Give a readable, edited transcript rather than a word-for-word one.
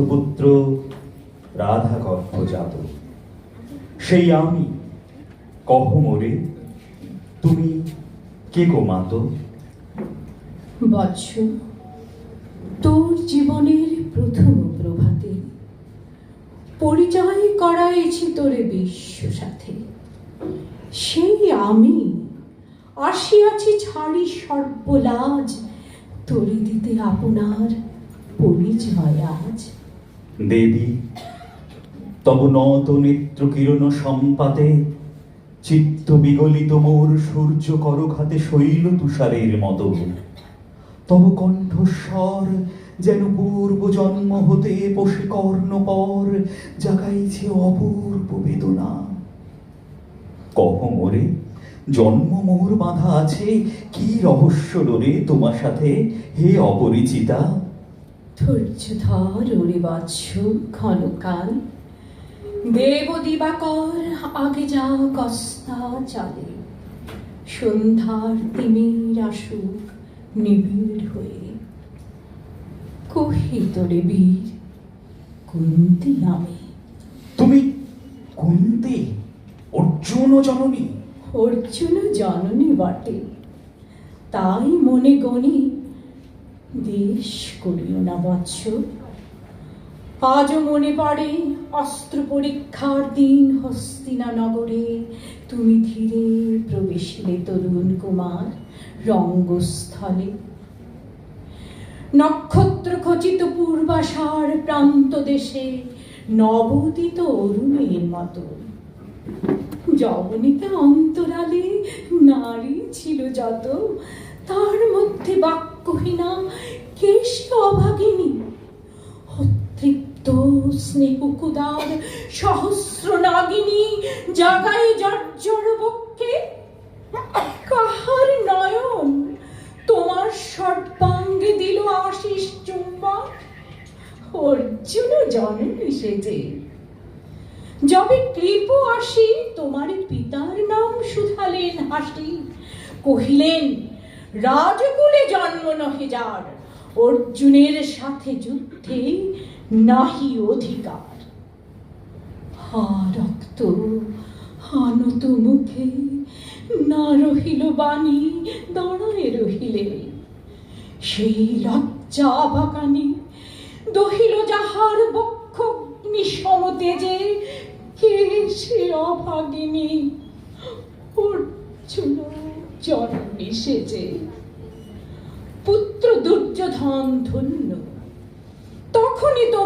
পুত্র রাধা গর্ভজাত, সেই আমি কহ মোরে, তুমি কে গো মাত? বৎস, তোর জীবনের প্রথম প্রভাতে পরিচয় করাইছি তোরে বিশ্ব সাথে। সেই আমি আসিয়াছি ছাড়ি সর্বলাজ, তোরে দিতে আপনার পরিচয় আজ। দেবী, তব নত নেত্র কিরণ সম্পাতে চিত্ত বিগলিত মোর সূর্য করঘাতে শৈল তুষারের মতো। তব কণ্ঠস্বর যেন পূর্ব জন্ম হতে পশে কর্ণপর জাগাইছে অপূর্ব বেদনা। কহ মোরে, জন্ম মোর বাঁধা আছে কি রহস্য ডোরে তোমার সাথে হে অপরিচিতা? ধৈর্য ধর ওরে বৎস ক্ষণকাল, দেব দিবাকর আগে যাও কস্তা চালে। সন্ধ্যার তিমির আসুক নিবিড় হয়ে, কহি তোরে বীর কুন্তি আমি। তুমি কুন্তি, অর্জুন জননী? অর্জুন জননী বটে, তাই মনে গণি দেশ করিও না বৎস। আজও মনে পড়ে অস্ত্র পরীক্ষার দিন হস্তিনা নগরে, তুমি ধীরে প্রবেশিলে তরুণ কুমার রঙ্গস্থলে। নক্ষত্র খচিত পূর্বাষাঢ় প্রান্ত দেশে নবোদিত অরুণের মতো। যবনিকা অন্তরালে নারী ছিল যত, তার মধ্যে বাক্যহীনা কে সে অভাগিনী? তৃপ্ত স্নেহকুদার সহস্র নাগিনী জাগায় জর্জর বক্ষে। কাহার নয়ন তোমার সর্বাঙ্গে দিল আশিস চুম্বন? অর্জুন জননী সেজে। যবে কৃপ আসি তোমার পিতার নাম শুধালেন হাসি, কহিলেন রাজকুলে জন্ম নহে যার, অর্জুনের সাথে যুদ্ধে নাহি অধিকার। হা রক্ত আনত মুখে না রহিল বাণী, দাঁড়ায় রহিলে সেই লজ্জা বাকানি। দহিল যাহার বক্ষ নিঃসম তেজে, কে সে অভাগিনী? অর্জুন জননী সেজে। পুত্র দুর্যোধন ধন্য, তখনই তোমার